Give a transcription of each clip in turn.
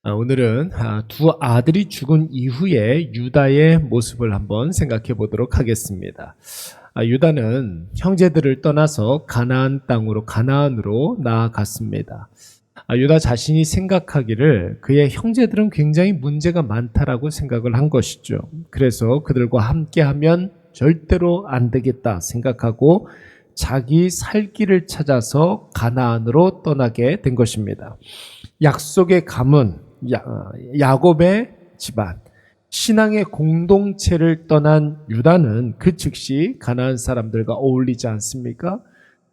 오늘은 두 아들이 죽은 이후에 유다의 모습을 한번 생각해 보도록 하겠습니다. 유다는 형제들을 떠나서 가나안으로 나아갔습니다. 유다 자신이 생각하기를 그의 형제들은 굉장히 문제가 많다라고 생각을 한 것이죠. 그래서 그들과 함께하면 절대로 안 되겠다 생각하고 자기 살 길을 찾아서 가나안으로 떠나게 된 것입니다. 약속의 가문 야곱의 집안, 신앙의 공동체를 떠난 유다는 그 즉시 가나안 사람들과 어울리지 않습니까?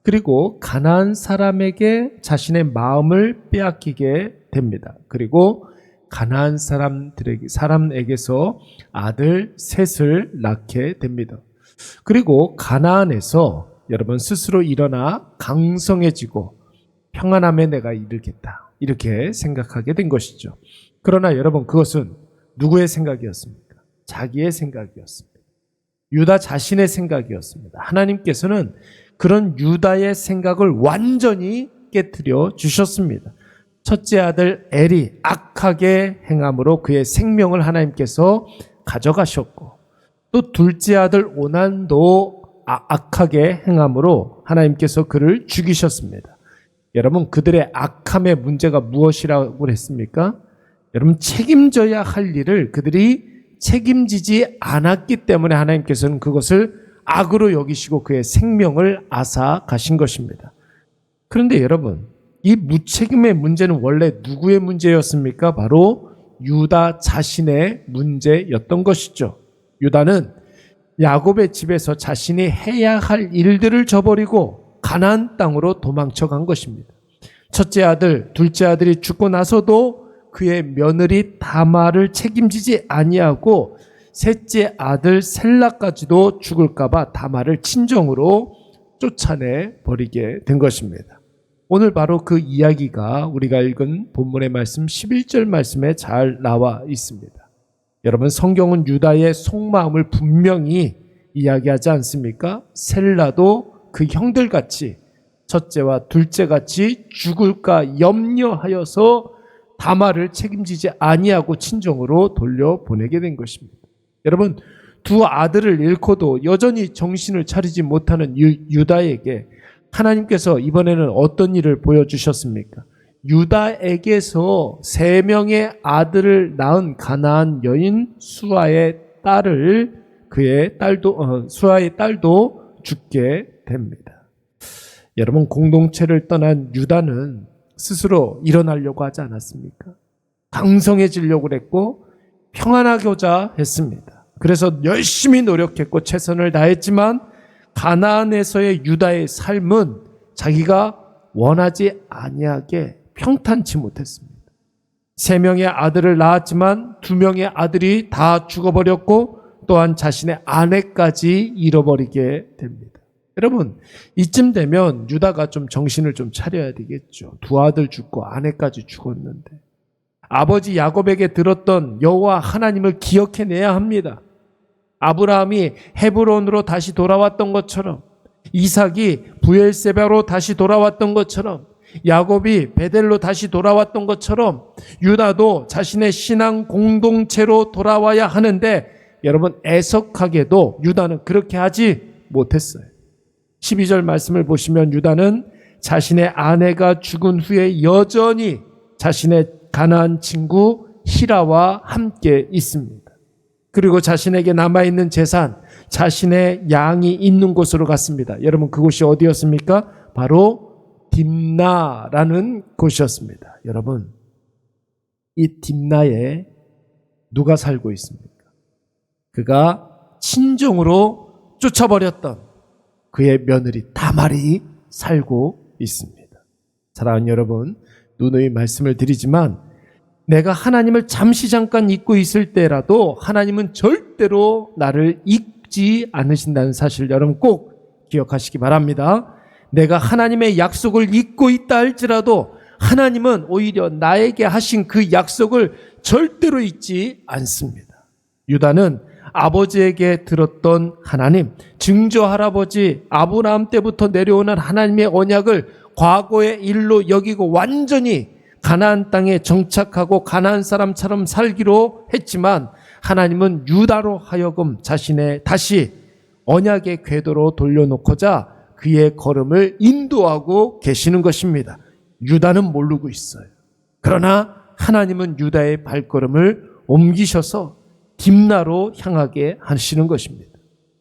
그리고 가나안 사람에게 자신의 마음을 빼앗기게 됩니다. 그리고 가나안 사람에게서 아들 셋을 낳게 됩니다. 그리고 가나안에서 여러분 스스로 일어나 강성해지고 평안함에 내가 이르겠다, 이렇게 생각하게 된 것이죠. 그러나 여러분, 그것은 누구의 생각이었습니까? 자기의 생각이었습니다. 유다 자신의 생각이었습니다. 하나님께서는 그런 유다의 생각을 완전히 깨뜨려 주셨습니다. 첫째 아들 엘이 악하게 행함으로 그의 생명을 하나님께서 가져가셨고, 또 둘째 아들 오난도 악하게 행함으로 하나님께서 그를 죽이셨습니다. 여러분, 그들의 악함의 문제가 무엇이라고 했습니까? 여러분, 책임져야 할 일을 그들이 책임지지 않았기 때문에 하나님께서는 그것을 악으로 여기시고 그의 생명을 앗아가신 것입니다. 그런데 여러분, 이 무책임의 문제는 원래 누구의 문제였습니까? 바로 유다 자신의 문제였던 것이죠. 유다는 야곱의 집에서 자신이 해야 할 일들을 저버리고 가나안 땅으로 도망쳐 간 것입니다. 첫째 아들, 둘째 아들이 죽고 나서도 그의 며느리 다말을 책임지지 아니하고 셋째 아들 셀라까지도 죽을까봐 다말을 친정으로 쫓아내 버리게 된 것입니다. 오늘 바로 그 이야기가 우리가 읽은 본문의 말씀 11절 말씀에 잘 나와 있습니다. 여러분, 성경은 유다의 속마음을 분명히 이야기하지 않습니까? 셀라도 그 형들같이 첫째와 둘째같이 죽을까 염려하여서 다말을 책임지지 아니하고 친정으로 돌려보내게 된 것입니다. 여러분, 두 아들을 잃고도 여전히 정신을 차리지 못하는 유다에게 하나님께서 이번에는 어떤 일을 보여주셨습니까? 유다에게서 3명의 아들을 낳은 가나안 여인 수아의 딸도 죽게 됩니다. 여러분, 공동체를 떠난 유다는 스스로 일어나려고 하지 않았습니까? 강성해지려고 했고 평안하고자 했습니다. 그래서 열심히 노력했고 최선을 다했지만 가나안에서의 유다의 삶은 자기가 원하지 아니하게 평탄치 못했습니다. 3명의 아들을 낳았지만 2명의 아들이 다 죽어버렸고 또한 자신의 아내까지 잃어버리게 됩니다. 여러분, 이쯤 되면 유다가 좀 정신을 좀 차려야 되겠죠. 2 아들 죽고 아내까지 죽었는데 아버지 야곱에게 들었던 여호와 하나님을 기억해내야 합니다. 아브라함이 헤브론으로 다시 돌아왔던 것처럼, 이삭이 브엘세바로 다시 돌아왔던 것처럼, 야곱이 베델로 다시 돌아왔던 것처럼 유다도 자신의 신앙 공동체로 돌아와야 하는데, 여러분, 애석하게도 유다는 그렇게 하지 못했어요. 12절 말씀을 보시면 유다는 자신의 아내가 죽은 후에 여전히 자신의 가나안 친구 히라와 함께 있습니다. 그리고 자신에게 남아있는 재산, 자신의 양이 있는 곳으로 갔습니다. 여러분, 그곳이 어디였습니까? 바로 딥나라는 곳이었습니다. 여러분, 이 딥나에 누가 살고 있습니까? 그가 친정으로 쫓아버렸던 그의 며느리 다말이 살고 있습니다. 사랑하는 여러분, 누누이 말씀을 드리지만 내가 하나님을 잠시 잠깐 잊고 있을 때라도 하나님은 절대로 나를 잊지 않으신다는 사실 여러분 꼭 기억하시기 바랍니다. 내가 하나님의 약속을 잊고 있다 할지라도 하나님은 오히려 나에게 하신 그 약속을 절대로 잊지 않습니다. 유다는 아버지에게 들었던 하나님, 증조 할아버지 아브라함 때부터 내려오는 하나님의 언약을 과거의 일로 여기고 완전히 가나안 땅에 정착하고 가나안 사람처럼 살기로 했지만 하나님은 유다로 하여금 자신의 다시 언약의 궤도로 돌려놓고자 그의 걸음을 인도하고 계시는 것입니다. 유다는 모르고 있어요. 그러나 하나님은 유다의 발걸음을 옮기셔서 딥나로 향하게 하시는 것입니다.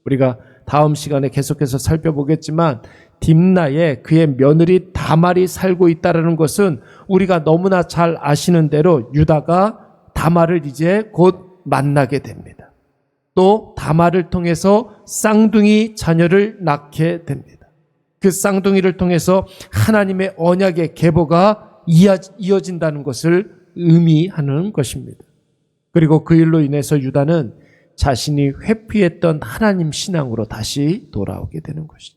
우리가 다음 시간에 계속해서 살펴보겠지만 딥나에 그의 며느리 다말이 살고 있다는 것은 우리가 너무나 잘 아시는 대로 유다가 다말을 이제 곧 만나게 됩니다. 또 다말을 통해서 쌍둥이 자녀를 낳게 됩니다. 그 쌍둥이를 통해서 하나님의 언약의 계보가 이어진다는 것을 의미하는 것입니다. 그리고 그 일로 인해서 유다는 자신이 회피했던 하나님 신앙으로 다시 돌아오게 되는 것이죠.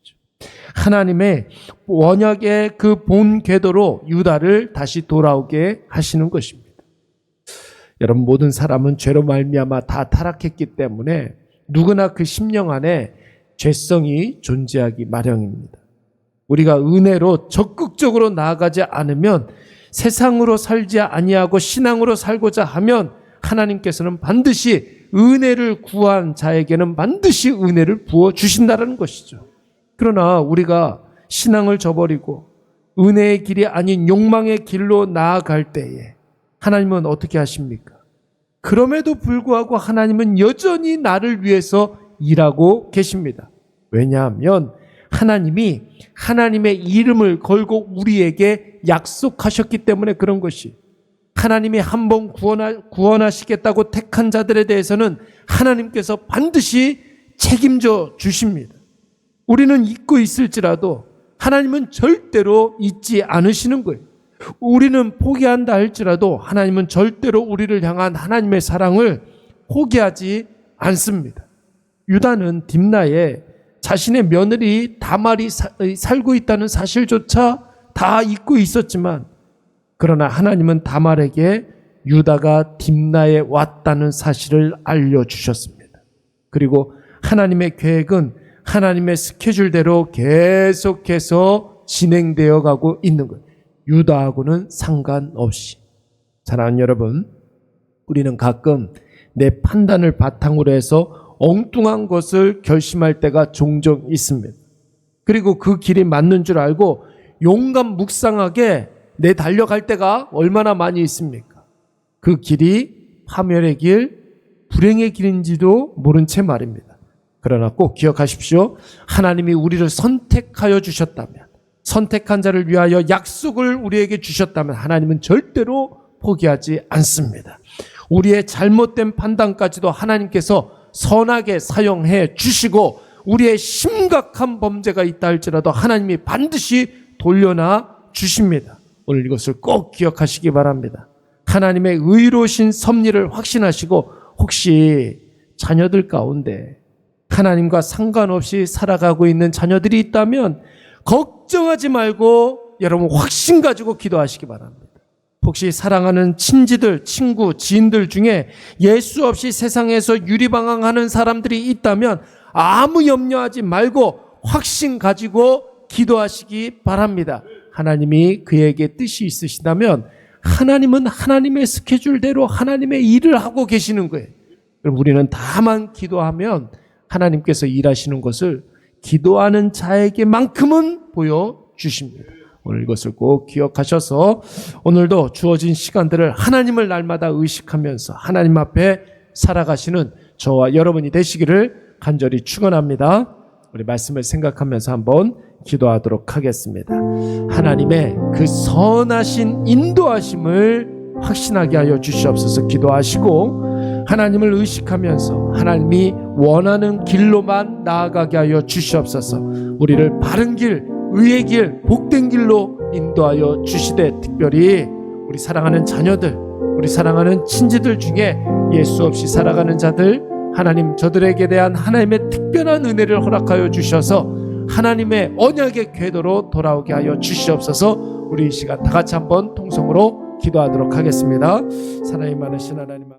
하나님의 언약의 그 본 궤도로 유다를 다시 돌아오게 하시는 것입니다. 여러분, 모든 사람은 죄로 말미암아 다 타락했기 때문에 누구나 그 심령 안에 죄성이 존재하기 마련입니다. 우리가 은혜로 적극적으로 나아가지 않으면, 세상으로 살지 아니하고 신앙으로 살고자 하면 하나님께서는 반드시 은혜를 구한 자에게는 반드시 은혜를 부어주신다는 것이죠. 그러나 우리가 신앙을 저버리고 은혜의 길이 아닌 욕망의 길로 나아갈 때에 하나님은 어떻게 하십니까? 그럼에도 불구하고 하나님은 여전히 나를 위해서 일하고 계십니다. 왜냐하면 하나님이 하나님의 이름을 걸고 우리에게 약속하셨기 때문에 그런 것이, 하나님이 한번 구원하시겠다고 택한 자들에 대해서는 하나님께서 반드시 책임져 주십니다. 우리는 잊고 있을지라도 하나님은 절대로 잊지 않으시는 거예요. 우리는 포기한다 할지라도 하나님은 절대로 우리를 향한 하나님의 사랑을 포기하지 않습니다. 유다는 딥나에 자신의 며느리 다말이 살고 있다는 사실조차 다 잊고 있었지만, 그러나 하나님은 다말에게 유다가 딥나에 왔다는 사실을 알려주셨습니다. 그리고 하나님의 계획은 하나님의 스케줄대로 계속해서 진행되어 가고 있는 거예요. 유다하고는 상관없이. 사랑하는 여러분, 우리는 가끔 내 판단을 바탕으로 해서 엉뚱한 것을 결심할 때가 종종 있습니다. 그리고 그 길이 맞는 줄 알고 용감 묵상하게 내 달려갈 때가 얼마나 많이 있습니까? 그 길이 파멸의 길, 불행의 길인지도 모른 채 말입니다. 그러나 꼭 기억하십시오. 하나님이 우리를 선택하여 주셨다면, 선택한 자를 위하여 약속을 우리에게 주셨다면 하나님은 절대로 포기하지 않습니다. 우리의 잘못된 판단까지도 하나님께서 선하게 사용해 주시고, 우리의 심각한 범죄가 있다 할지라도 하나님이 반드시 돌려놔 주십니다. 오늘 이것을 꼭 기억하시기 바랍니다. 하나님의 의로우신 섭리를 확신하시고, 혹시 자녀들 가운데 하나님과 상관없이 살아가고 있는 자녀들이 있다면 걱정하지 말고 여러분 확신 가지고 기도하시기 바랍니다. 혹시 사랑하는 친지들, 친구, 지인들 중에 예수 없이 세상에서 유리방황하는 사람들이 있다면 아무 염려하지 말고 확신 가지고 기도하시기 바랍니다. 하나님이 그에게 뜻이 있으시다면 하나님은 하나님의 스케줄대로 하나님의 일을 하고 계시는 거예요. 그럼 우리는 다만 기도하면 하나님께서 일하시는 것을 기도하는 자에게만큼은 보여주십니다. 오늘 이것을 꼭 기억하셔서 오늘도 주어진 시간들을 하나님을 날마다 의식하면서 하나님 앞에 살아가시는 저와 여러분이 되시기를 간절히 축원합니다. 우리 말씀을 생각하면서 한번 기도하도록 하겠습니다. 하나님의 그 선하신 인도하심을 확신하게 하여 주시옵소서. 기도하시고 하나님을 의식하면서 하나님이 원하는 길로만 나아가게 하여 주시옵소서. 우리를 바른 길, 의의 길, 복된 길로 인도하여 주시되, 특별히 우리 사랑하는 자녀들, 우리 사랑하는 친지들 중에 예수 없이 살아가는 자들, 하나님 저들에게 대한 하나님의 특별한 은혜를 허락하여 주셔서 하나님의 언약의 궤도로 돌아오게 하여 주시옵소서. 우리 이 시간 다 같이 한번 통성으로 기도하도록 하겠습니다. 사랑이 많으신 하나님,